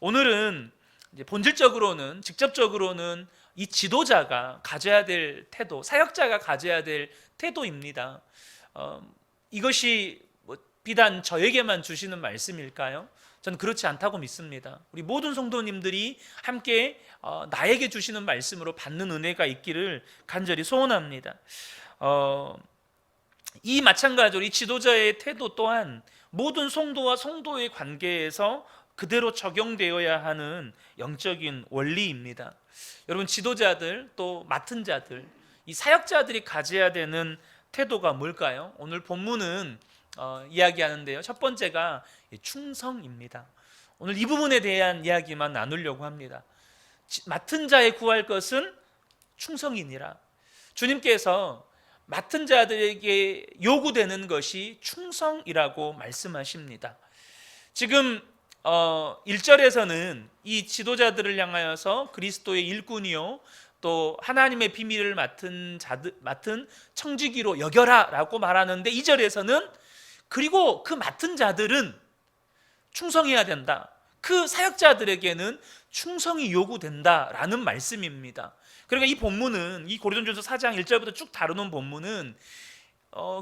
오늘은 이제 본질적으로는, 직접적으로는 이 지도자가 가져야 될 태도, 사역자가 가져야 될 태도입니다. 이것이 비단 저에게만 주시는 말씀일까요? 저는 그렇지 않다고 믿습니다. 우리 모든 성도님들이 함께 나에게 주시는 말씀으로 받는 은혜가 있기를 간절히 소원합니다. 이 마찬가지로 이 지도자의 태도 또한 모든 성도와 성도의 관계에서 그대로 적용되어야 하는 영적인 원리입니다. 여러분, 지도자들 또 맡은 자들, 이 사역자들이 가져야 되는 태도가 뭘까요? 오늘 본문은 이야기하는데요, 첫 번째가 충성입니다. 오늘 이 부분에 대한 이야기만 나누려고 합니다. 맡은 자에 구할 것은 충성이니라. 주님께서 맡은 자들에게 요구되는 것이 충성이라고 말씀하십니다. 지금 1절에서는 이 지도자들을 향하여서 그리스도의 일꾼이요 또 하나님의 비밀을 맡은 청지기로 여겨라 라고 말하는데, 2절에서는 그리고 그 맡은 자들은 충성해야 된다, 그 사역자들에게는 충성이 요구된다라는 말씀입니다. 그러니까 이 본문은, 이 고린도전서 4장 1절부터 쭉 다루는 본문은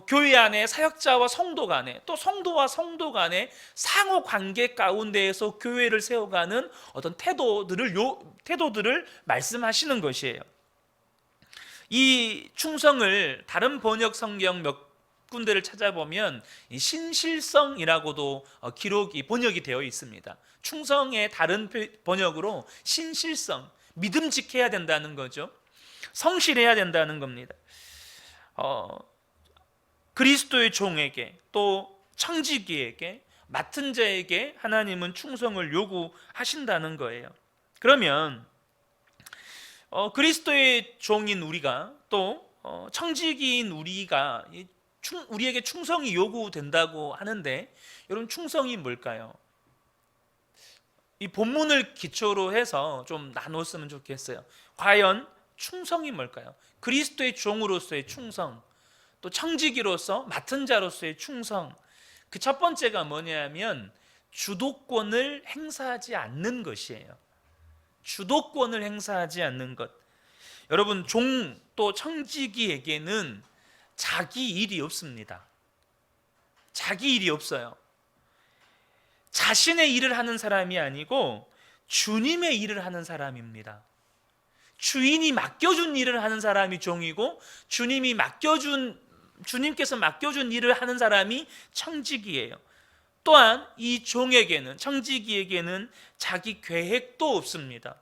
교회 안에 사역자와 성도 간에, 또 성도와 성도 간에 상호 관계 가운데에서 교회를 세워가는 어떤 태도들을 말씀하시는 것이에요. 이 충성을 다른 번역 성경 몇 군데를 찾아보면 신실성이라고도 번역이 되어 있습니다. 충성의 다른 번역으로 신실성, 믿음직해야 된다는 거죠. 성실해야 된다는 겁니다. 그리스도의 종에게 또 청지기에게 맡은 자에게 하나님은 충성을 요구하신다는 거예요. 그러면 그리스도의 종인 우리가 또 청지기인 우리에게 충성이 요구된다고 하는데, 여러분, 충성이 뭘까요? 이 본문을 기초로 해서 좀 나눴으면 좋겠어요. 과연 충성이 뭘까요? 그리스도의 종으로서의 충성, 또 청지기로서 맡은 자로서의 충성. 그 첫 번째가 뭐냐면 주도권을 행사하지 않는 것이에요. 주도권을 행사하지 않는 것. 여러분, 종 또 청지기에게는 자기 일이 없습니다. 자기 일이 없어요. 자신의 일을 하는 사람이 아니고 주님의 일을 하는 사람입니다. 주인이 맡겨준 일을 하는 사람이 종이고, 주님께서 맡겨준 일을 하는 사람이 청지기예요. 또한 이 종에게는, 청지기에게는 자기 계획도 없습니다.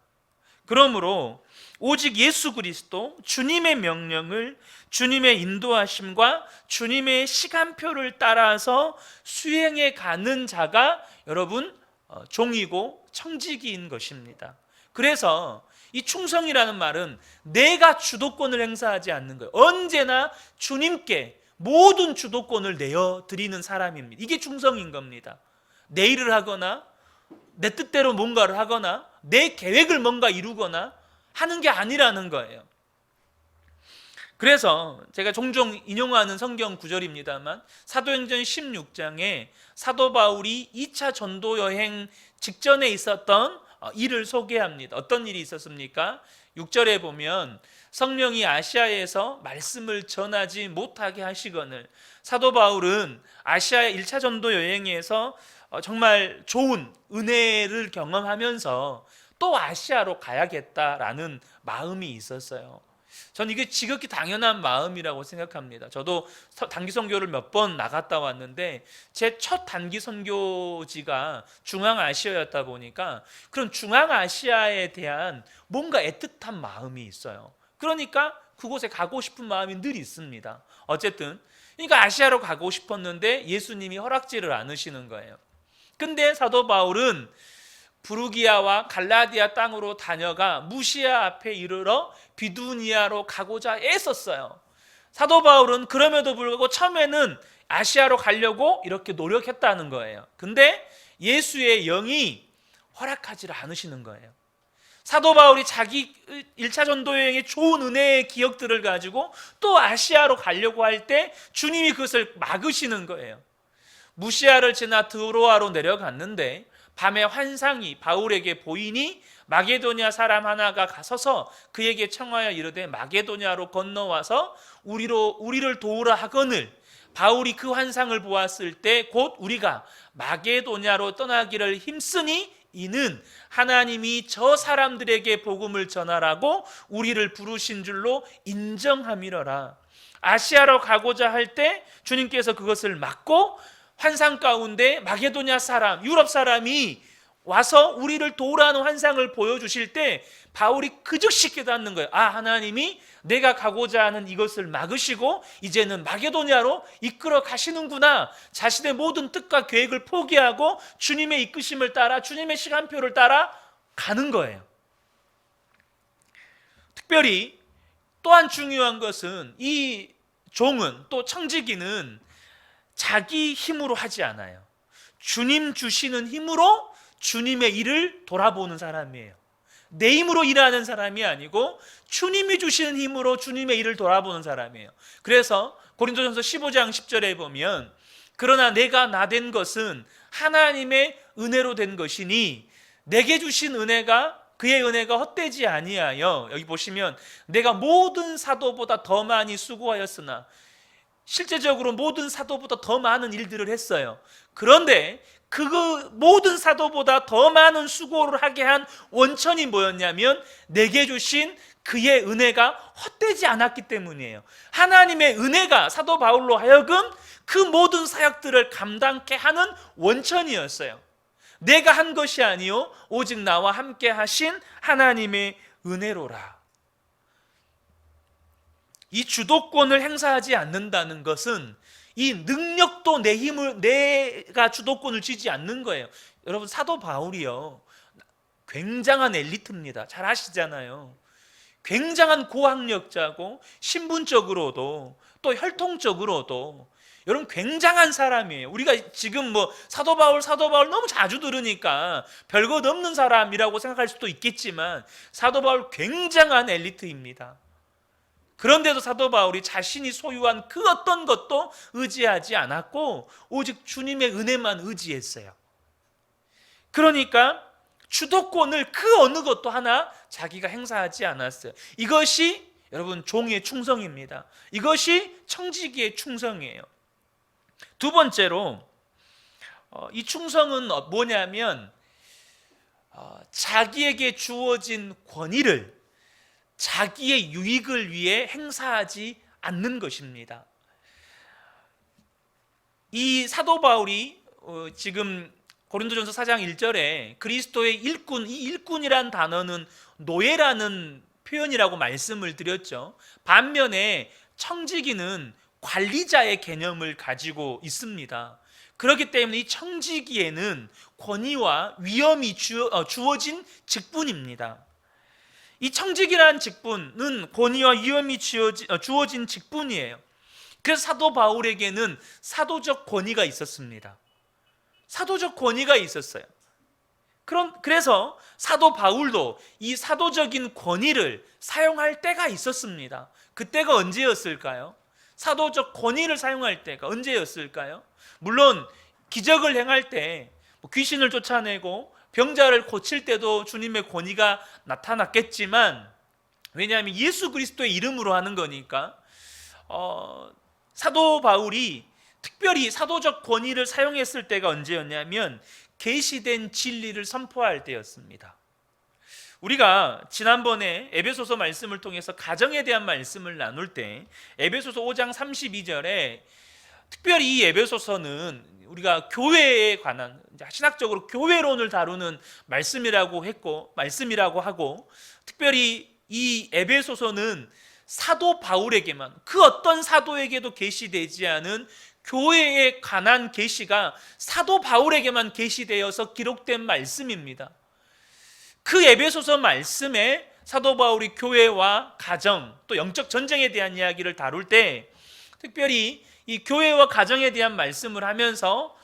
그러므로 오직 예수 그리스도, 주님의 명령을, 주님의 인도하심과 주님의 시간표를 따라서 수행해 가는 자가 여러분 종이고 청지기인 것입니다. 그래서 이 충성이라는 말은 내가 주도권을 행사하지 않는 거예요. 언제나 주님께 모든 주도권을 내어드리는 사람입니다. 이게 충성인 겁니다. 내 일을 하거나 내 뜻대로 뭔가를 하거나 내 계획을 뭔가 이루거나 하는 게 아니라는 거예요. 그래서 제가 종종 인용하는 성경 구절입니다만, 사도행전 16장에 사도 바울이 2차 전도 여행 직전에 있었던 일을 소개합니다. 어떤 일이 있었습니까? 6절에 보면 성령이 아시아에서 말씀을 전하지 못하게 하시거늘, 사도 바울은 아시아의 1차 전도 여행에서 정말 좋은 은혜를 경험하면서 또 아시아로 가야겠다라는 마음이 있었어요. 전 이게 지극히 당연한 마음이라고 생각합니다. 저도 단기 선교를 몇 번 나갔다 왔는데 제 첫 단기 선교지가 중앙아시아였다 보니까 그런 중앙아시아에 대한 뭔가 애틋한 마음이 있어요. 그러니까 그곳에 가고 싶은 마음이 늘 있습니다. 어쨌든 그러니까 아시아로 가고 싶었는데 예수님이 허락지를 않으시는 거예요. 근데 사도 바울은 부르기아와 갈라디아 땅으로 다녀가 무시아 앞에 이르러 비두니아로 가고자 애썼어요. 사도 바울은 그럼에도 불구하고 처음에는 아시아로 가려고 이렇게 노력했다는 거예요. 근데 예수의 영이 허락하지 않으시는 거예요. 사도 바울이 자기 1차 전도 여행의 좋은 은혜의 기억들을 가지고 또 아시아로 가려고 할 때 주님이 그것을 막으시는 거예요. 무시아를 지나 드로아로 내려갔는데 밤에 환상이 바울에게 보이니 마게도냐 사람 하나가 가서서 그에게 청하여 이르되 마게도냐로 건너와서 우리를 도우라 하거늘 바울이 그 환상을 보았을 때 곧 우리가 마게도냐로 떠나기를 힘쓰니 이는 하나님이 저 사람들에게 복음을 전하라고 우리를 부르신 줄로 인정함이러라. 아시아로 가고자 할 때 주님께서 그것을 막고 환상 가운데 마게도냐 사람, 유럽 사람이 와서 우리를 도우라는 환상을 보여주실 때 바울이 그 즉시 깨닫는 거예요. 아, 하나님이 내가 가고자 하는 이것을 막으시고 이제는 마게도냐로 이끌어 가시는구나. 자신의 모든 뜻과 계획을 포기하고 주님의 이끄심을 따라 주님의 시간표를 따라 가는 거예요. 특별히 또한 중요한 것은 이 종은 또 청지기는 자기 힘으로 하지 않아요. 주님 주시는 힘으로 주님의 일을 돌아보는 사람이에요. 내 힘으로 일하는 사람이 아니고 주님이 주시는 힘으로 주님의 일을 돌아보는 사람이에요. 그래서 고린도전서 15장 10절에 보면 그러나 내가 나된 것은 하나님의 은혜로 된 것이니 내게 주신 은혜가 그의 은혜가 헛되지 아니하여, 여기 보시면 내가 모든 사도보다 더 많이 수고하였으나, 실제적으로 모든 사도보다 더 많은 일들을 했어요. 그런데 그 모든 사도보다 더 많은 수고를 하게 한 원천이 뭐였냐면 내게 주신 그의 은혜가 헛되지 않았기 때문이에요. 하나님의 은혜가 사도 바울로 하여금 그 모든 사역들을 감당케 하는 원천이었어요. 내가 한 것이 아니요 오직 나와 함께 하신 하나님의 은혜로라. 이 주도권을 행사하지 않는다는 것은 이 능력도 내가 주도권을 쥐지 않는 거예요. 여러분, 사도 바울이요 굉장한 엘리트입니다. 잘 아시잖아요. 굉장한 고학력자고 신분적으로도 또 혈통적으로도 여러분 굉장한 사람이에요. 우리가 지금 뭐 사도 바울 너무 자주 들으니까 별것 없는 사람이라고 생각할 수도 있겠지만 사도 바울 굉장한 엘리트입니다. 그런데도 사도 바울이 자신이 소유한 그 어떤 것도 의지하지 않았고 오직 주님의 은혜만 의지했어요. 그러니까 주도권을 그 어느 것도 하나 자기가 행사하지 않았어요. 이것이 여러분 종의 충성입니다. 이것이 청지기의 충성이에요. 두 번째로 이 충성은 뭐냐면 자기에게 주어진 권위를 자기의 유익을 위해 행사하지 않는 것입니다. 이 사도 바울이 지금 고린도전서 4장 1절에 그리스도의 일꾼, 이 일꾼이란 단어는 노예라는 표현이라고 말씀을 드렸죠. 반면에 청지기는 관리자의 개념을 가지고 있습니다. 그렇기 때문에 이 청지기에는 권위와 위엄이 주어진 직분입니다. 이 청직이라는 직분은 권위와 위엄이 주어진 직분이에요. 그래서 사도 바울에게는 사도적 권위가 있었습니다. 사도적 권위가 있었어요. 그래서 사도 바울도 이 사도적인 권위를 사용할 때가 있었습니다. 그때가 언제였을까요? 사도적 권위를 사용할 때가 언제였을까요? 물론 기적을 행할 때 귀신을 쫓아내고 병자를 고칠 때도 주님의 권위가 나타났겠지만, 왜냐하면 예수 그리스도의 이름으로 하는 거니까 사도 바울이 특별히 사도적 권위를 사용했을 때가 언제였냐면 계시된 진리를 선포할 때였습니다. 우리가 지난번에 에베소서 말씀을 통해서 가정에 대한 말씀을 나눌 때 에베소서 5장 32절에 특별히 이 에베소서는 우리가 교회에 관한 신학적으로 교회론을 다루는 말씀이라고 하고, 특별히 이 에베소서는 사도 바울에게만, 그 어떤 사도에게도 계시되지 않은 교회에 관한 계시가 사도 바울에게만 계시되어서 기록된 말씀입니다. 그 에베소서 말씀에 사도 바울이 교회와 가정 또 영적 전쟁에 대한 이야기를 다룰 때 특별히 이 교회와 가정에 대한 말씀을 하면서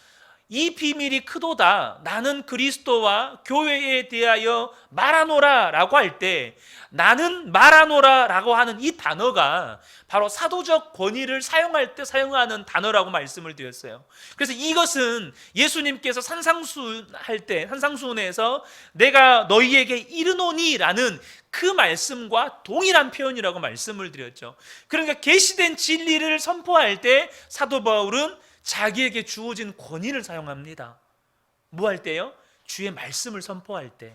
이 비밀이 크도다. 나는 그리스도와 교회에 대하여 말하노라 라고 할 때, 나는 말하노라 라고 하는 이 단어가 바로 사도적 권위를 사용할 때 사용하는 단어라고 말씀을 드렸어요. 그래서 이것은 예수님께서 산상수훈할 때, 산상수훈에서 내가 너희에게 이르노니 라는 그 말씀과 동일한 표현이라고 말씀을 드렸죠. 그러니까 계시된 진리를 선포할 때 사도 바울은 자기에게 주어진 권위를 사용합니다. 뭐 할 때요? 주의 말씀을 선포할 때,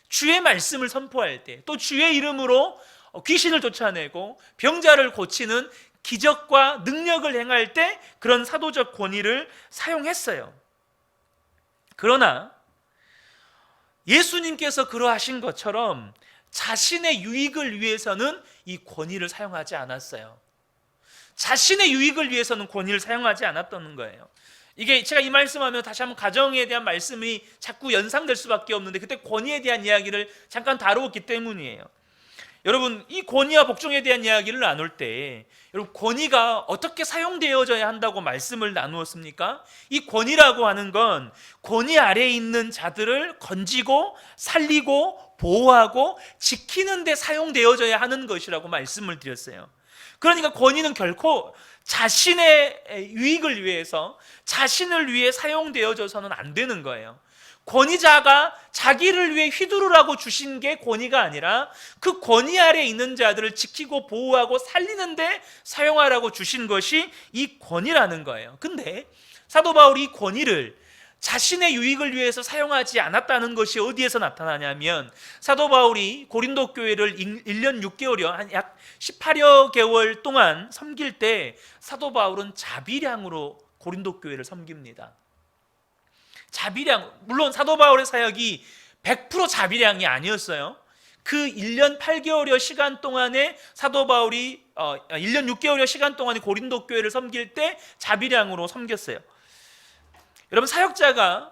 주의 말씀을 선포할 때, 또 주의 이름으로 귀신을 쫓아내고 병자를 고치는 기적과 능력을 행할 때 그런 사도적 권위를 사용했어요. 그러나 예수님께서 그러하신 것처럼 자신의 유익을 위해서는 이 권위를 사용하지 않았어요. 자신의 유익을 위해서는 권위를 사용하지 않았다는 거예요. 이게 제가 이 말씀하면 다시 한번 가정에 대한 말씀이 자꾸 연상될 수밖에 없는데, 그때 권위에 대한 이야기를 잠깐 다루었기 때문이에요. 여러분, 이 권위와 복종에 대한 이야기를 나눌 때 여러분, 권위가 어떻게 사용되어져야 한다고 말씀을 나누었습니까? 이 권위라고 하는 건 권위 아래에 있는 자들을 건지고 살리고 보호하고 지키는 데 사용되어져야 하는 것이라고 말씀을 드렸어요. 그러니까 권위는 결코 자신의 유익을 위해서, 자신을 위해 사용되어져서는 안 되는 거예요. 권위자가 자기를 위해 휘두르라고 주신 게 권위가 아니라 그 권위 아래에 있는 자들을 지키고 보호하고 살리는 데 사용하라고 주신 것이 이 권위라는 거예요. 근데 사도 바울이 이 권위를 자신의 유익을 위해서 사용하지 않았다는 것이 어디에서 나타나냐면, 사도 바울이 고린도 교회를 1년 6개월여 한 약 18여 개월 동안 섬길 때 사도 바울은 자비량으로 고린도 교회를 섬깁니다. 자비량, 물론 사도 바울의 사역이 100% 자비량이 아니었어요. 그 1년 8개월여 시간 동안에 사도 바울이 1년 6개월여 시간 동안에 고린도 교회를 섬길 때 자비량으로 섬겼어요. 여러분, 사역자가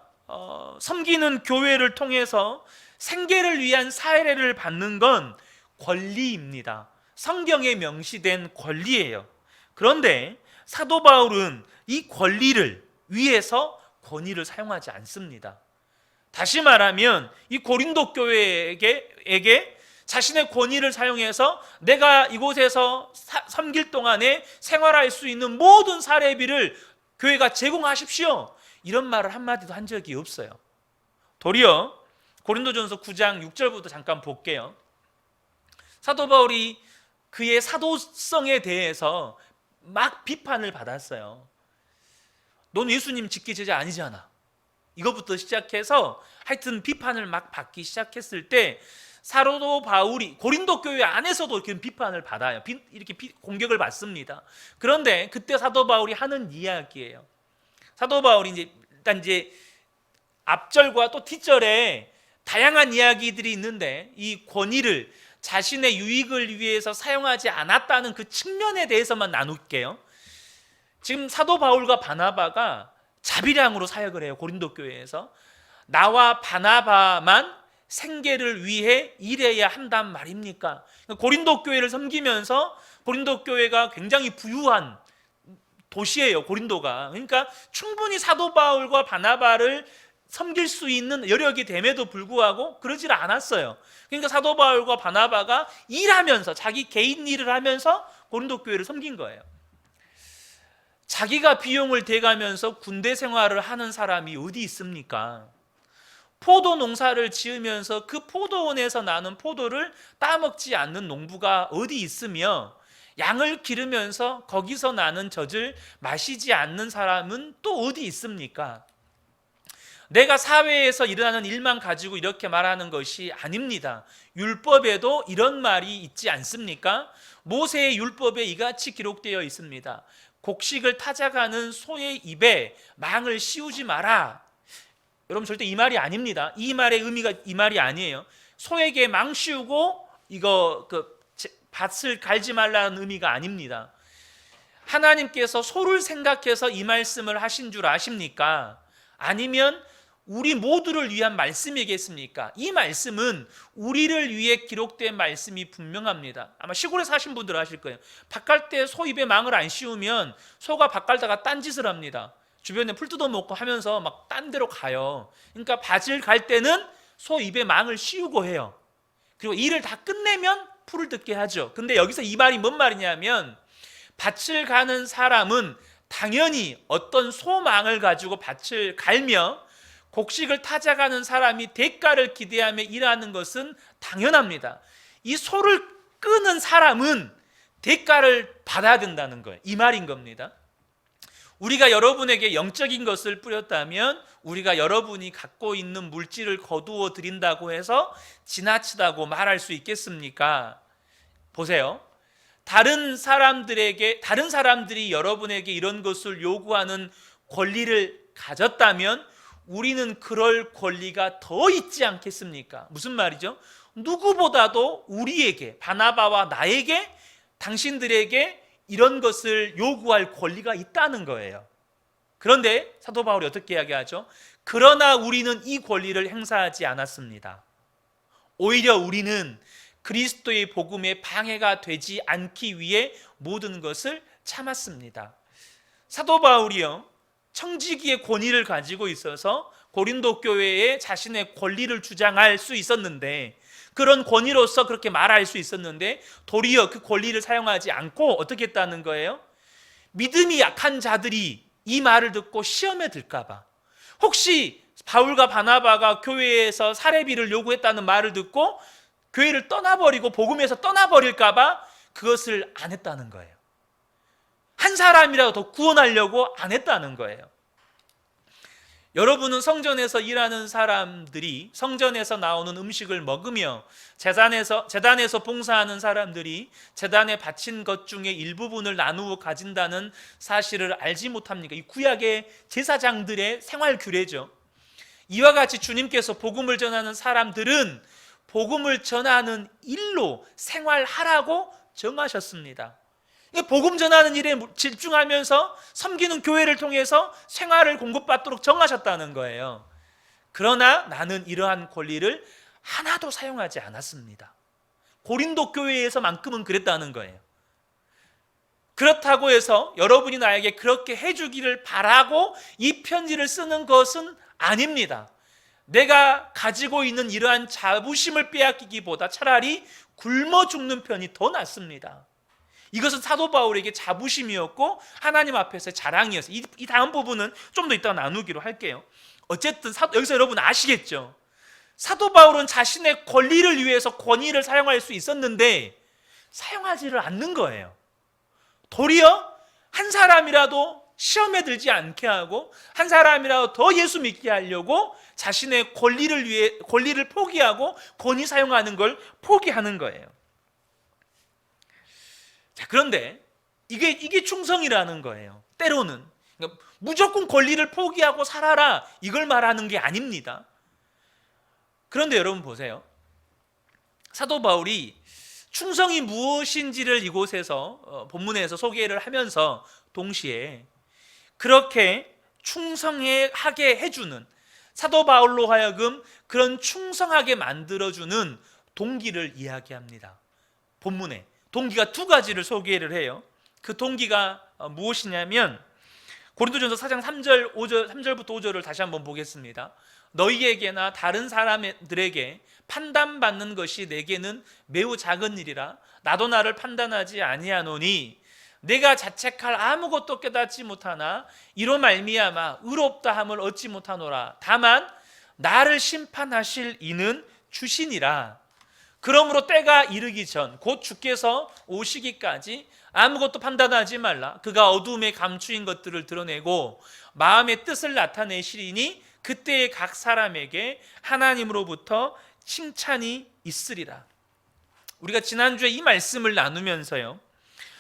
섬기는 교회를 통해서 생계를 위한 사례를 받는 건 권리입니다. 성경에 명시된 권리예요. 그런데 사도 바울은 이 권리를 위해서 권위를 사용하지 않습니다. 다시 말하면 이 고린도 교회에게 자신의 권위를 사용해서 내가 이곳에서 섬길 동안에 생활할 수 있는 모든 사례비를 교회가 제공하십시오, 이런 말을 한마디도 한 적이 없어요. 도리어 고린도전서 9장 6절부터 잠깐 볼게요. 사도 바울이 그의 사도성에 대해서 막 비판을 받았어요. 넌 예수님 직계 제자 아니잖아. 이것부터 시작해서 하여튼 비판을 막 받기 시작했을 때 사도 바울이 고린도 교회 안에서도 이렇게 비판을 받아요. 이렇게 공격을 받습니다. 그런데 그때 사도 바울이 하는 이야기예요. 사도 바울이 일단 앞절과 또 뒷절에 다양한 이야기들이 있는데, 이 권위를 자신의 유익을 위해서 사용하지 않았다는 그 측면에 대해서만 나눌게요. 지금 사도 바울과 바나바가 자비량으로 사역을 해요. 고린도 교회에서 나와 바나바만 생계를 위해 일해야 한단 말입니까? 고린도 교회를 섬기면서, 고린도 교회가 굉장히 부유한 도시예요, 고린도가. 그러니까 충분히 사도 바울과 바나바를 섬길 수 있는 여력이 됨에도 불구하고 그러질 않았어요. 그러니까 사도 바울과 바나바가 일하면서, 자기 개인 일을 하면서 고린도 교회를 섬긴 거예요. 자기가 비용을 대가면서 군대 생활을 하는 사람이 어디 있습니까? 포도 농사를 지으면서 그 포도원에서 나는 포도를 따먹지 않는 농부가 어디 있으며, 양을 기르면서 거기서 나는 젖을 마시지 않는 사람은 또 어디 있습니까? 내가 사회에서 일어나는 일만 가지고 이렇게 말하는 것이 아닙니다. 율법에도 이런 말이 있지 않습니까? 모세의 율법에 이같이 기록되어 있습니다. 곡식을 타작하는 소의 입에 망을 씌우지 마라. 여러분, 절대 이 말이 아닙니다. 이 말의 의미가 이 말이 아니에요. 소에게 망 씌우고 밭을 갈지 말라는 의미가 아닙니다. 하나님께서 소를 생각해서 이 말씀을 하신 줄 아십니까? 아니면 우리 모두를 위한 말씀이겠습니까? 이 말씀은 우리를 위해 기록된 말씀이 분명합니다. 아마 시골에 사신 분들은 아실 거예요. 밭 갈 때 소 입에 망을 안 씌우면 소가 밭 갈다가 딴짓을 합니다. 주변에 풀 뜯어먹고 하면서 막 딴 데로 가요. 그러니까 밭을 갈 때는 소 입에 망을 씌우고 해요. 그리고 일을 다 끝내면 풀을 뜯게 하죠. 근데 여기서 이 말이 뭔 말이냐면, 밭을 가는 사람은 당연히 어떤 소망을 가지고 밭을 갈며 곡식을 타작하는 사람이 대가를 기대하며 일하는 것은 당연합니다. 이 소를 끄는 사람은 대가를 받아야 된다는 거예요. 이 말인 겁니다. 우리가 여러분에게 영적인 것을 뿌렸다면 우리가 여러분이 갖고 있는 물질을 거두어 드린다고 해서 지나치다고 말할 수 있겠습니까? 보세요. 다른 사람들이 여러분에게 이런 것을 요구하는 권리를 가졌다면 우리는 그럴 권리가 더 있지 않겠습니까? 무슨 말이죠? 누구보다도 우리에게, 바나바와 나에게, 당신들에게 이런 것을 요구할 권리가 있다는 거예요. 그런데 사도 바울이 어떻게 이야기하죠? 그러나 우리는 이 권리를 행사하지 않았습니다. 오히려 우리는 그리스도의 복음에 방해가 되지 않기 위해 모든 것을 참았습니다. 사도 바울이요, 청지기의 권위를 가지고 있어서 고린도 교회에 자신의 권리를 주장할 수 있었는데, 그런 권위로서 그렇게 말할 수 있었는데 도리어 그 권리를 사용하지 않고 어떻게 했다는 거예요? 믿음이 약한 자들이 이 말을 듣고 시험에 들까 봐, 혹시 바울과 바나바가 교회에서 사례비를 요구했다는 말을 듣고 교회를 떠나버리고 복음에서 떠나버릴까 봐 그것을 안 했다는 거예요. 한 사람이라도 더 구원하려고 안 했다는 거예요. 여러분은 성전에서 일하는 사람들이 성전에서 나오는 음식을 먹으며 제단에서 봉사하는 사람들이 제단에 바친 것 중에 일부분을 나누어 가진다는 사실을 알지 못합니까? 이 구약의 제사장들의 생활 규례죠. 이와 같이 주님께서 복음을 전하는 사람들은 복음을 전하는 일로 생활하라고 정하셨습니다. 복음 전하는 일에 집중하면서 섬기는 교회를 통해서 생활을 공급받도록 정하셨다는 거예요. 그러나 나는 이러한 권리를 하나도 사용하지 않았습니다. 고린도 교회에서만큼은 그랬다는 거예요. 그렇다고 해서 여러분이 나에게 그렇게 해주기를 바라고 이 편지를 쓰는 것은 아닙니다. 내가 가지고 있는 이러한 자부심을 빼앗기기보다 차라리 굶어 죽는 편이 더 낫습니다. 이것은 사도 바울에게 자부심이었고 하나님 앞에서의 자랑이었어요. 이 다음 부분은 좀 더 이따가 나누기로 할게요. 어쨌든 여기서 여러분 아시겠죠? 사도 바울은 자신의 권리를 위해서 권위를 사용할 수 있었는데 사용하지를 않는 거예요. 도리어 한 사람이라도 시험에 들지 않게 하고 한 사람이라도 더 예수 믿게 하려고 자신의 권리를 포기하고 권위 사용하는 걸 포기하는 거예요. 자, 그런데 이게 충성이라는 거예요. 때로는 그러니까 무조건 권리를 포기하고 살아라 이걸 말하는 게 아닙니다. 그런데 여러분 보세요. 사도 바울이 충성이 무엇인지를 이곳에서 본문에서 소개를 하면서 동시에 그렇게 충성하게 해주는, 사도 바울로 하여금 그런 충성하게 만들어주는 동기를 이야기합니다. 본문에 동기가 두 가지를 소개를 해요. 그 동기가 무엇이냐면 고린도전서 4장 3절부터 5절을 다시 한번 보겠습니다. 너희에게나 다른 사람들에게 판단받는 것이 내게는 매우 작은 일이라 나도 나를 판단하지 아니하노니 내가 자책할 아무것도 깨닫지 못하나 이로 말미암아 의롭다 함을 얻지 못하노라. 다만 나를 심판하실 이는 주시니라. 그러므로 때가 이르기 전 곧 주께서 오시기까지 아무것도 판단하지 말라. 그가 어두움에 감추인 것들을 드러내고 마음의 뜻을 나타내시리니 그때에 각 사람에게 하나님으로부터 칭찬이 있으리라. 우리가 지난주에 이 말씀을 나누면서요,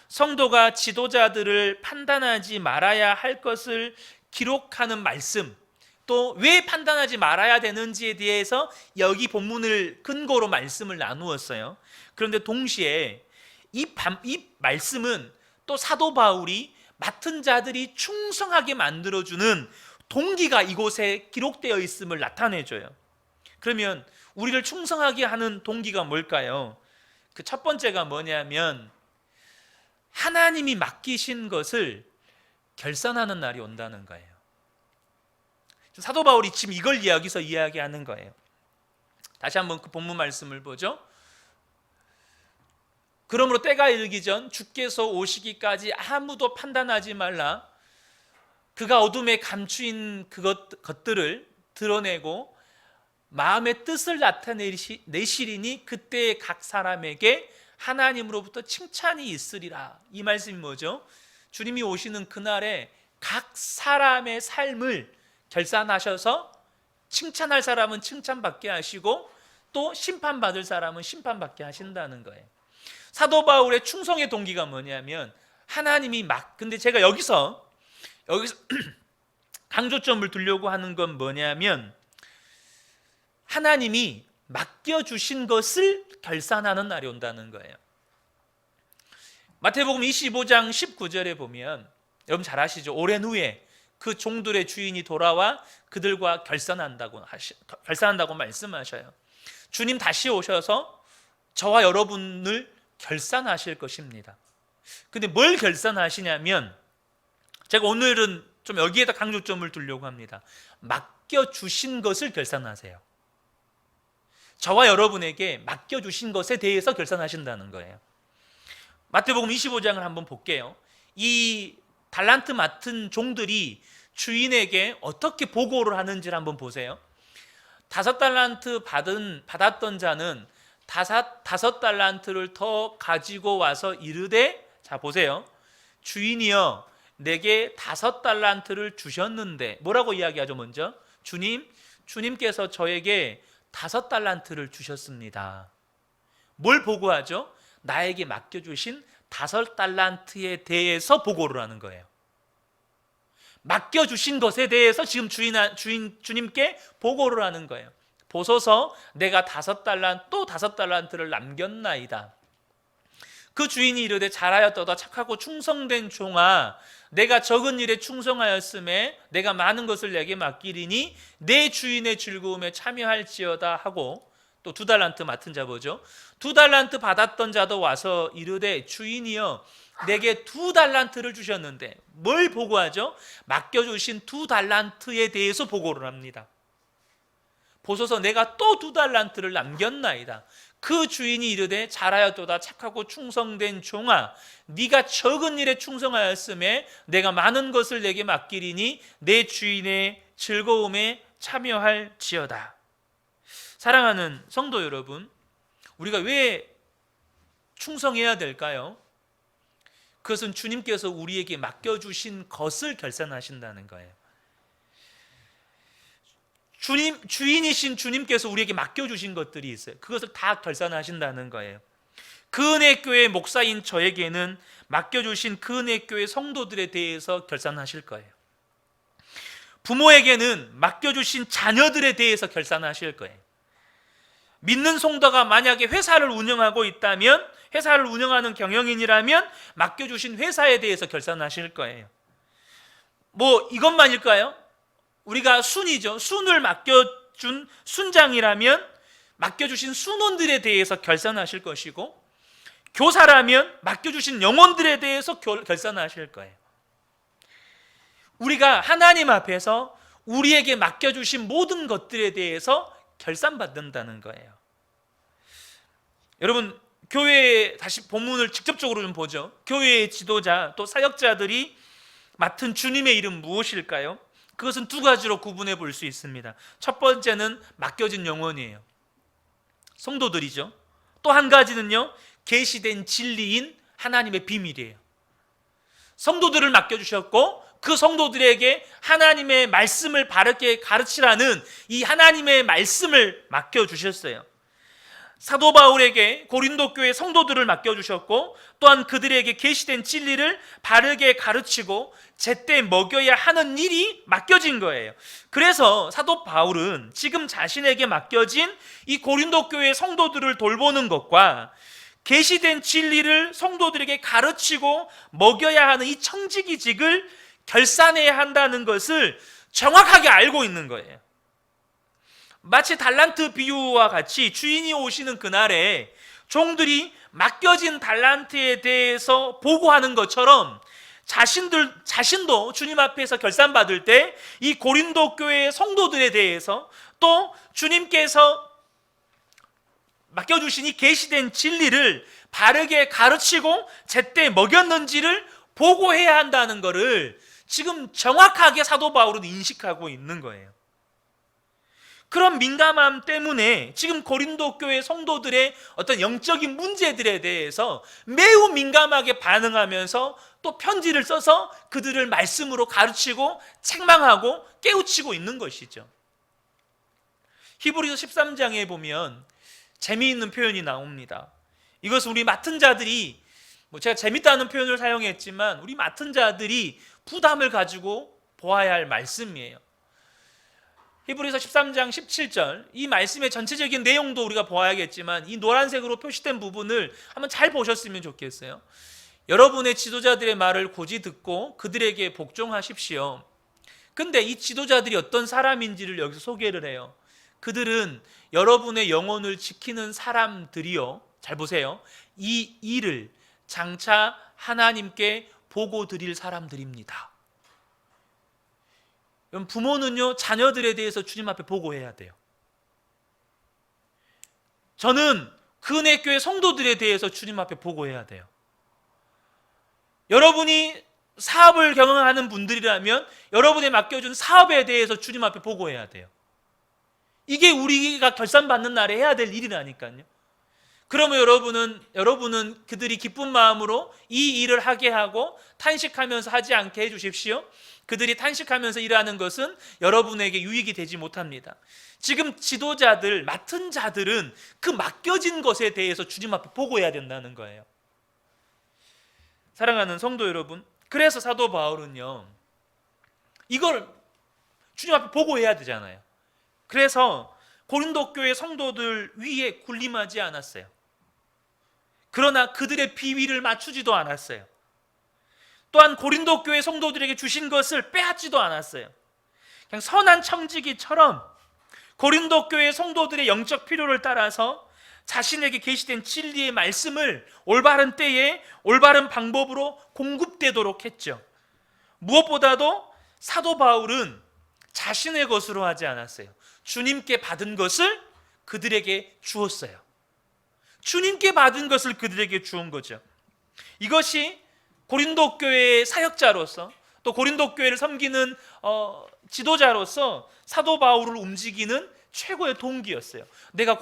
성도가 지도자들을 판단하지 말아야 할 것을 기록하는 말씀, 또 왜 판단하지 말아야 되는지에 대해서 여기 본문을 근거로 말씀을 나누었어요. 그런데 동시에 이 말씀은 또 사도 바울이 맡은 자들이 충성하게 만들어주는 동기가 이곳에 기록되어 있음을 나타내줘요. 그러면 우리를 충성하게 하는 동기가 뭘까요? 그 첫 번째가 뭐냐면 하나님이 맡기신 것을 결산하는 날이 온다는 거예요. 사도 바울이 지금 이걸 여기서 이야기하는 거예요. 다시 한번 그 본문 말씀을 보죠. 그러므로 때가 이르기 전 주께서 오시기까지 아무도 판단하지 말라. 그가 어둠에 감추인 것들을 드러내고 마음의 뜻을 나타내시리니 그때 각 사람에게 하나님으로부터 칭찬이 있으리라. 이 말씀이 뭐죠? 주님이 오시는 그날에 각 사람의 삶을 결산하셔서 칭찬할 사람은 칭찬받게 하시고 또 심판받을 사람은 심판받게 하신다는 거예요. 사도 바울의 충성의 동기가 뭐냐면 하나님이 근데 제가 여기서 강조점을 두려고 하는 건 뭐냐면 하나님이 맡겨주신 것을 결산하는 날이 온다는 거예요. 마태복음 25장 19절에 보면 여러분 잘 아시죠? 오랜 후에 그 종들의 주인이 돌아와 그들과 결산한다고 말씀하셔요. 주님 다시 오셔서 저와 여러분을 결산하실 것입니다. 근데 뭘 결산하시냐면 제가 오늘은 좀 여기에다 강조점을 두려고 합니다. 맡겨주신 것을 결산하세요. 저와 여러분에게 맡겨주신 것에 대해서 결산하신다는 거예요. 마태복음 25장을 한번 볼게요. 이 달란트 맡은 종들이 주인에게 어떻게 보고를 하는지를 한번 보세요. 5달란트 받았던 자는 다섯 달란트를 더 가지고 와서 이르되, 자 보세요. 주인이여 내게 5달란트를 주셨는데, 뭐라고 이야기하죠? 먼저 주님께서 저에게 5달란트를 주셨습니다. 뭘 보고하죠? 나에게 맡겨주신 5달란트에 대해서 보고를 하는 거예요. 맡겨주신 것에 대해서 지금 주님께 보고를 하는 거예요. 보소서 내가 5달란트를 남겼나이다. 그 주인이 이르되 잘하였도다 착하고 충성된 종아, 내가 적은 일에 충성하였음에 내가 많은 것을 내게 맡기리니 내 주인의 즐거움에 참여할지어다 하고, 또 2달란트 맡은 자 보죠. 2달란트 받았던 자도 와서 이르되 주인이여 내게 2달란트를 주셨는데, 뭘 보고하죠? 맡겨주신 2달란트에 대해서 보고를 합니다. 보소서 내가 또 2달란트를 남겼나이다. 그 주인이 이르되 잘하였도다 착하고 충성된 종아, 네가 적은 일에 충성하였음에 내가 많은 것을 내게 맡기리니 내 주인의 즐거움에 참여할지어다. 사랑하는 성도 여러분, 우리가 왜 충성해야 될까요? 그것은 주님께서 우리에게 맡겨주신 것을 결산하신다는 거예요. 주인이신 주님께서 우리에게 맡겨주신 것들이 있어요. 그것을 다 결산하신다는 거예요. 그 은혜 교회 목사인 저에게는 맡겨주신 그 은혜 교회 성도들에 대해서 결산하실 거예요. 부모에게는 맡겨주신 자녀들에 대해서 결산하실 거예요. 믿는 성도가 만약에 회사를 운영하고 있다면, 회사를 운영하는 경영인이라면 맡겨주신 회사에 대해서 결산하실 거예요. 뭐 이것만일까요? 우리가 순이죠. 순을 맡겨준 순장이라면 맡겨주신 순원들에 대해서 결산하실 것이고, 교사라면 맡겨주신 영혼들에 대해서 결산하실 거예요. 우리가 하나님 앞에서 우리에게 맡겨주신 모든 것들에 대해서 결산받는다는 거예요. 여러분, 교회에 다시 본문을 직접적으로 좀 보죠. 교회의 지도자 또 사역자들이 맡은 주님의 일은 무엇일까요? 그것은 2가지로 구분해 볼 수 있습니다. 첫 번째는 맡겨진 영혼이에요. 성도들이죠. 또 한 가지는요, 계시된 진리인 하나님의 비밀이에요. 성도들을 맡겨주셨고 그 성도들에게 하나님의 말씀을 바르게 가르치라는 이 하나님의 말씀을 맡겨주셨어요. 사도 바울에게 고린도 교회 성도들을 맡겨주셨고, 또한 그들에게 계시된 진리를 바르게 가르치고 제때 먹여야 하는 일이 맡겨진 거예요. 그래서 사도 바울은 지금 자신에게 맡겨진 이 고린도 교회 성도들을 돌보는 것과 계시된 진리를 성도들에게 가르치고 먹여야 하는 이 청지기직을 결산해야 한다는 것을 정확하게 알고 있는 거예요. 마치 달란트 비유와 같이 주인이 오시는 그날에 종들이 맡겨진 달란트에 대해서 보고하는 것처럼 자신도 주님 앞에서 결산받을 때 이 고린도 교회의 성도들에 대해서 또 주님께서 맡겨주신 이 계시된 진리를 바르게 가르치고 제때 먹였는지를 보고해야 한다는 것을 지금 정확하게 사도 바울은 인식하고 있는 거예요. 그런 민감함 때문에 지금 고린도 교회 성도들의 어떤 영적인 문제들에 대해서 매우 민감하게 반응하면서 또 편지를 써서 그들을 말씀으로 가르치고 책망하고 깨우치고 있는 것이죠. 히브리서 13장에 보면 재미있는 표현이 나옵니다. 이것은 우리 맡은 자들이, 제가 재밌다는 표현을 사용했지만 우리 맡은 자들이 부담을 가지고 보아야 할 말씀이에요. 히브리서 13장 17절, 이 말씀의 전체적인 내용도 우리가 보아야겠지만 이 노란색으로 표시된 부분을 한번 잘 보셨으면 좋겠어요. 여러분의 지도자들의 말을 고지 듣고 그들에게 복종하십시오. 근데 이 지도자들이 어떤 사람인지를 여기서 소개를 해요. 그들은 여러분의 영혼을 지키는 사람들이요, 잘 보세요, 이 일을 장차 하나님께 보고 드릴 사람들입니다. 부모는요, 자녀들에 대해서 주님 앞에 보고해야 돼요. 저는 그 은혜 교회 성도들에 대해서 주님 앞에 보고해야 돼요. 여러분이 사업을 경영하는 분들이라면 여러분이 맡겨준 사업에 대해서 주님 앞에 보고해야 돼요. 이게 우리가 결산받는 날에 해야 될 일이라니까요. 그러면 여러분은 그들이 기쁜 마음으로 이 일을 하게 하고 탄식하면서 하지 않게 해주십시오. 그들이 탄식하면서 일하는 것은 여러분에게 유익이 되지 못합니다. 지금 지도자들, 맡은 자들은 그 맡겨진 것에 대해서 주님 앞에 보고해야 된다는 거예요. 사랑하는 성도 여러분, 그래서 사도 바울은요, 이걸 주님 앞에 보고해야 되잖아요. 그래서 고린도 교회 성도들 위에 군림하지 않았어요. 그러나 그들의 비위를 맞추지도 않았어요. 또한 고린도 교회 성도들에게 주신 것을 빼앗지도 않았어요. 그냥 선한 청지기처럼 고린도 교회 성도들의 영적 필요를 따라서 자신에게 계시된 진리의 말씀을 올바른 때에 올바른 방법으로 공급되도록 했죠. 무엇보다도 사도 바울은 자신의 것으로 하지 않았어요. 주님께 받은 것을 그들에게 주었어요. 주님께 받은 것을 그들에게 주은 거죠. 이것이 고린도 교회의 사역자로서 또 고린도 교회를 섬기는 지도자로서 사도 바울을 움직이는 최고의 동기였어요. 내가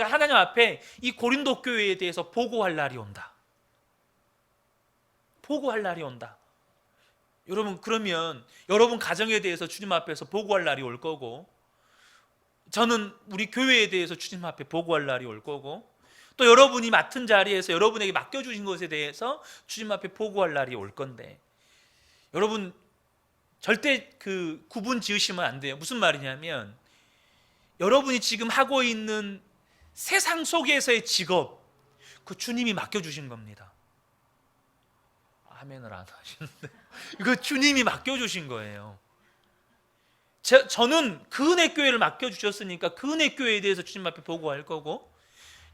하나님 앞에 이 고린도 교회에 대해서 보고할 날이 온다. 보고할 날이 온다. 여러분, 그러면 여러분 가정에 대해서 주님 앞에서 보고할 날이 올 거고, 저는 우리 교회에 대해서 주님 앞에 보고할 날이 올 거고, 또 여러분이 맡은 자리에서 여러분에게 맡겨주신 것에 대해서 주님 앞에 보고할 날이 올 건데, 여러분 절대 그 구분 지으시면 안 돼요. 무슨 말이냐면, 여러분이 지금 하고 있는 세상 속에서의 직업, 그 주님이 맡겨주신 겁니다. 아멘을 안 하시는데 이거 주님이 맡겨주신 거예요. 저는 그 은혜 교회를 맡겨주셨으니까 그 은혜 교회에 대해서 주님 앞에 보고할 거고,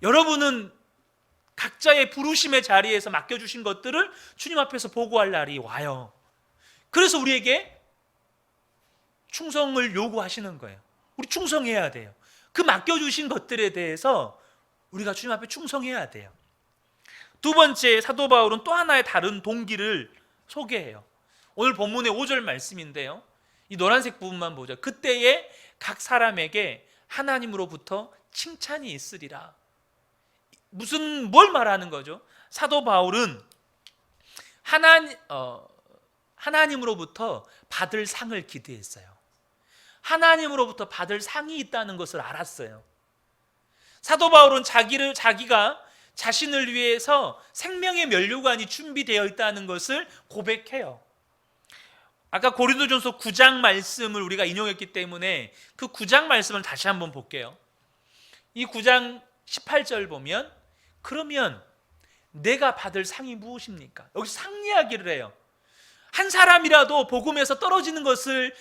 여러분은 각자의 부르심의 자리에서 맡겨주신 것들을 주님 앞에서 보고할 날이 와요. 그래서 우리에게 충성을 요구하시는 거예요. 우리 충성해야 돼요. 그 맡겨주신 것들에 대해서 우리가 주님 앞에 충성해야 돼요. 두 번째, 사도 바울은 또 하나의 다른 동기를 소개해요. 오늘 본문의 5절 말씀인데요, 이 노란색 부분만 보죠. 그때에 각 사람에게 하나님으로부터 칭찬이 있으리라. 뭘 말하는 거죠? 사도 바울은 하나님으로부터 받을 상을 기대했어요. 하나님으로부터 받을 상이 있다는 것을 알았어요. 사도 바울은 자기가 자신을 위해서 생명의 면류관이 준비되어 있다는 것을 고백해요. 아까 고린도전서 9장 말씀을 우리가 인용했기 때문에 그 9장 말씀을 다시 한번 볼게요. 이 9장 18절 보면, 그러면 내가 받을 상이 무엇입니까? 여기 상 이야기를 해요. 한 사람이라도 복음에서 떨어지는 것을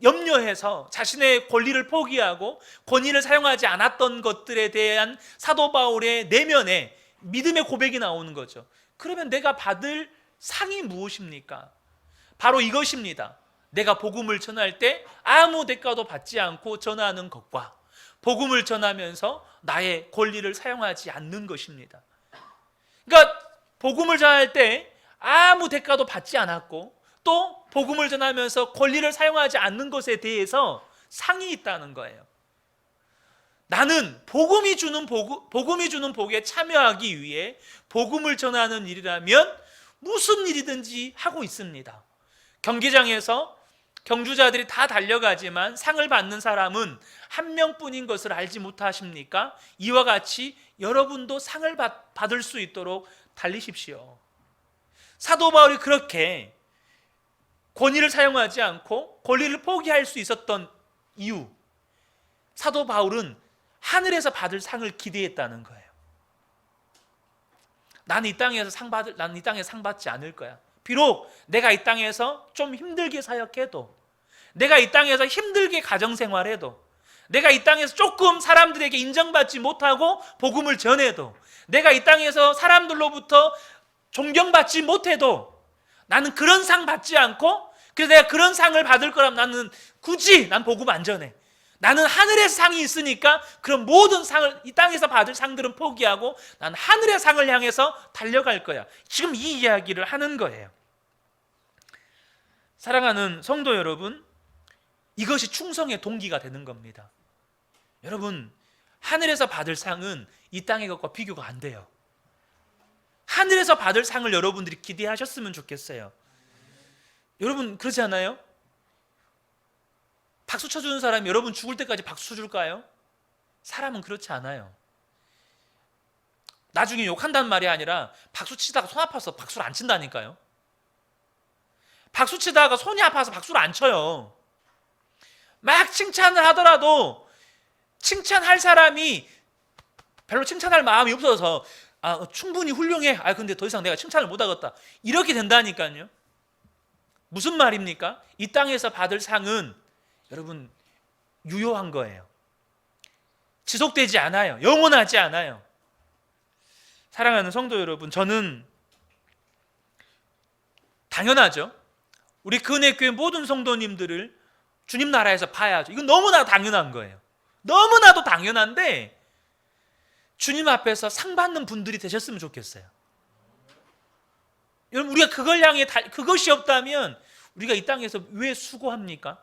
염려해서 자신의 권리를 포기하고 권위를 사용하지 않았던 것들에 대한 사도 바울의 내면에 믿음의 고백이 나오는 거죠. 그러면 내가 받을 상이 무엇입니까? 바로 이것입니다. 내가 복음을 전할 때 아무 대가도 받지 않고 전하는 것과 복음을 전하면서 나의 권리를 사용하지 않는 것입니다. 그러니까 복음을 전할 때 아무 대가도 받지 않았고 또 복음을 전하면서 권리를 사용하지 않는 것에 대해서 상이 있다는 거예요. 나는 복음이 주는 복에 참여하기 위해 복음을 전하는 일이라면 무슨 일이든지 하고 있습니다. 경기장에서 경주자들이 다 달려가지만 상을 받는 사람은 한 명뿐인 것을 알지 못하십니까? 이와 같이 여러분도 상을 받을 수 있도록 달리십시오. 사도 바울이 그렇게 권위를 사용하지 않고 권리를 포기할 수 있었던 이유, 사도 바울은 하늘에서 받을 상을 기대했다는 거예요. 나는 이 땅에서 상 받지 않을 거야. 비록 내가 이 땅에서 좀 힘들게 사역해도, 내가 이 땅에서 힘들게 가정생활해도, 내가 이 땅에서 조금 사람들에게 인정받지 못하고 복음을 전해도, 내가 이 땅에서 사람들로부터 존경받지 못해도 나는 그런 상 받지 않고, 그래서 내가 그런 상을 받을 거라면 나는 굳이 난 복음 안 전해. 나는 하늘에서 상이 있으니까 그런 모든 상을, 이 땅에서 받을 상들은 포기하고 나는 하늘의 상을 향해서 달려갈 거야. 지금 이 이야기를 하는 거예요. 사랑하는 성도 여러분, 이것이 충성의 동기가 되는 겁니다. 여러분, 하늘에서 받을 상은 이 땅의 것과 비교가 안 돼요. 하늘에서 받을 상을 여러분들이 기대하셨으면 좋겠어요. 여러분 그러지 않아요? 박수 쳐주는 사람이 여러분 죽을 때까지 박수 쳐줄까요? 사람은 그렇지 않아요. 나중에 욕한다는 말이 아니라 박수 치다가 손 아파서 박수를 안 친다니까요. 박수 치다가 손이 아파서 박수를 안 쳐요. 막 칭찬을 하더라도 칭찬할 사람이 별로 칭찬할 마음이 없어서 충분히 훌륭해. 근데 더 이상 내가 칭찬을 못 하겠다. 이렇게 된다니까요. 무슨 말입니까? 이 땅에서 받을 상은 여러분 유효한 거예요. 지속되지 않아요. 영원하지 않아요. 사랑하는 성도 여러분, 저는 당연하죠. 우리 근혜교회 모든 성도님들을 주님 나라에서 봐야죠. 이건 너무나 당연한 거예요. 너무나도 당연한데 주님 앞에서 상 받는 분들이 되셨으면 좋겠어요. 여러분, 우리가 그걸 향해 그것이 없다면 우리가 이 땅에서 왜 수고합니까?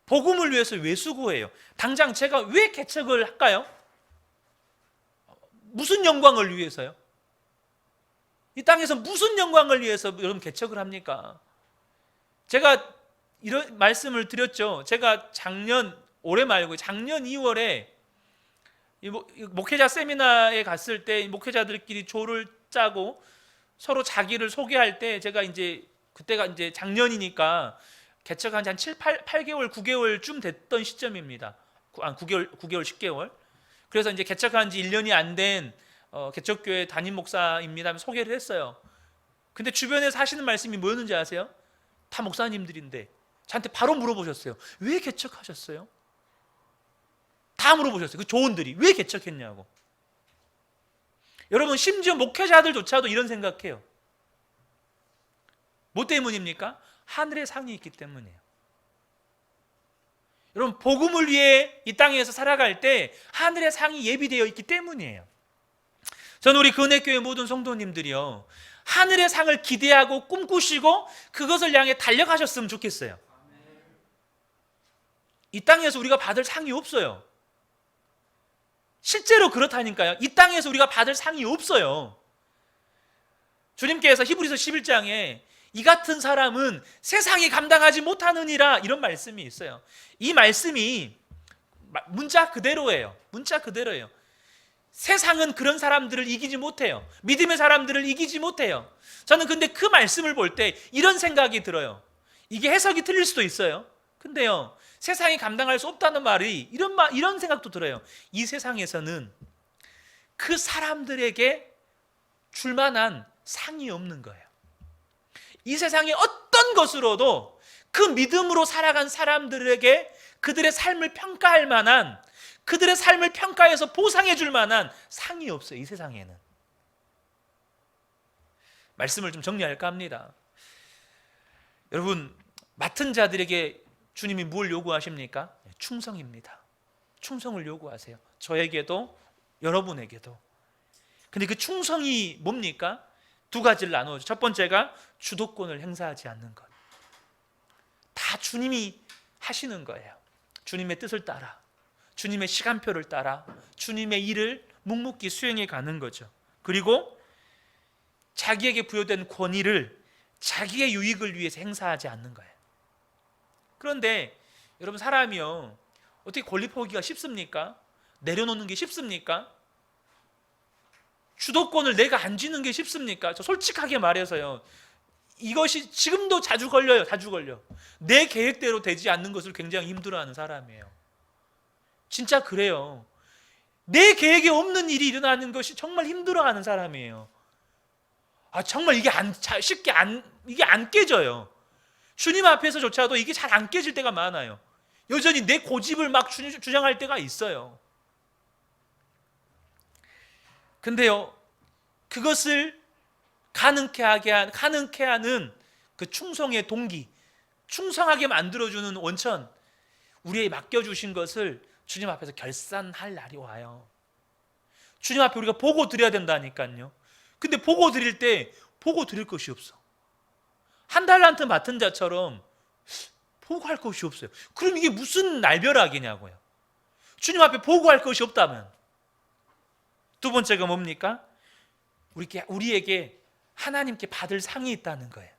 복음을 위해서 왜 수고해요? 당장 제가 왜 개척을 할까요? 무슨 영광을 위해서요? 이 땅에서 무슨 영광을 위해서 여러분 개척을 합니까? 제가 이런 말씀을 드렸죠. 제가 올해 말고 작년 2월에 목회자 세미나에 갔을 때 목회자들끼리 조를 짜고 서로 자기를 소개할 때 제가 그때가 작년이니까 개척한 지 한 8개월, 9개월쯤 됐던 시점입니다. 9개월, 10개월. 그래서 개척한 지 1년이 안 된 개척교회 담임 목사입니다 하면 소개를 했어요. 근데 주변에서 하시는 말씀이 뭐였는지 아세요? 다 목사님들인데 저한테 바로 물어보셨어요. 왜 개척하셨어요? 다 물어보셨어요. 그 조언들이 왜 개척했냐고. 여러분, 심지어 목회자들조차도 이런 생각해요. 뭐 때문입니까? 하늘의 상이 있기 때문이에요. 여러분, 복음을 위해 이 땅에서 살아갈 때 하늘의 상이 예비되어 있기 때문이에요. 저는 우리 근혜교회 모든 성도님들이요, 하늘의 상을 기대하고 꿈꾸시고 그것을 향해 달려가셨으면 좋겠어요. 이 땅에서 우리가 받을 상이 없어요. 실제로 그렇다니까요. 이 땅에서 우리가 받을 상이 없어요. 주님께서 히브리서 11장에 이 같은 사람은 세상이 감당하지 못하느니라, 이런 말씀이 있어요. 이 말씀이 문자 그대로예요. 문자 그대로예요. 세상은 그런 사람들을 이기지 못해요. 믿음의 사람들을 이기지 못해요. 저는 근데 그 말씀을 볼 때 이런 생각이 들어요. 이게 해석이 틀릴 수도 있어요. 근데요, 세상이 감당할 수 없다는 말이 이런 생각도 들어요. 이 세상에서는 그 사람들에게 줄 만한 상이 없는 거예요. 이 세상의 어떤 것으로도 그 믿음으로 살아간 사람들에게 그들의 삶을 평가할 만한, 그들의 삶을 평가해서 보상해 줄 만한 상이 없어요. 이 세상에는. 말씀을 좀 정리할까 합니다. 여러분, 맡은 자들에게 주님이 뭘 요구하십니까? 충성입니다. 충성을 요구하세요. 저에게도 여러분에게도. 근데 그 충성이 뭡니까? 두 가지를 나누어죠. 첫 번째가 주도권을 행사하지 않는 것. 다 주님이 하시는 거예요. 주님의 뜻을 따라, 주님의 시간표를 따라 주님의 일을 묵묵히 수행해 가는 거죠. 그리고 자기에게 부여된 권위를 자기의 유익을 위해서 행사하지 않는 거예요. 그런데 여러분, 사람이요, 어떻게 권리 포기가 쉽습니까? 내려놓는 게 쉽습니까? 주도권을 내가 안 쥐는 게 쉽습니까? 저 솔직하게 말해서요, 이것이 지금도 자주 걸려요. 자주 걸려. 내 계획대로 되지 않는 것을 굉장히 힘들어하는 사람이에요. 진짜 그래요. 내 계획에 없는 일이 일어나는 것이 정말 힘들어하는 사람이에요. 정말 이게 쉽게 안 깨져요. 주님 앞에서조차도 이게 잘 안 깨질 때가 많아요. 여전히 내 고집을 막 주장할 때가 있어요. 근데요, 그것을 가능케 하는 그 충성의 동기, 충성하게 만들어주는 원천, 우리에게 맡겨주신 것을 주님 앞에서 결산할 날이 와요. 주님 앞에 우리가 보고 드려야 된다니까요. 근데 보고 드릴 때 보고 드릴 것이 없어. 한 달란트 맡은 자처럼 보고할 것이 없어요. 그럼 이게 무슨 날벼락이냐고요. 주님 앞에 보고할 것이 없다면. 두 번째가 뭡니까? 우리에게 하나님께 받을 상이 있다는 거예요.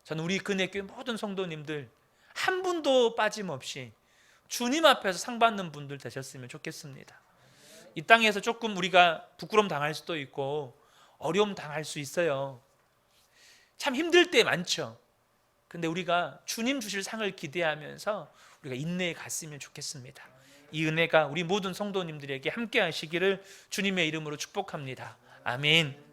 저는 우리 근혜교회 모든 성도님들 한 분도 빠짐없이 주님 앞에서 상 받는 분들 되셨으면 좋겠습니다. 이 땅에서 조금 우리가 부끄러움 당할 수도 있고 어려움 당할 수 있어요. 참 힘들 때 많죠. 근데 우리가 주님 주실 상을 기대하면서 우리가 인내에 갔으면 좋겠습니다. 이 은혜가 우리 모든 성도님들에게 함께 하시기를 주님의 이름으로 축복합니다. 아멘.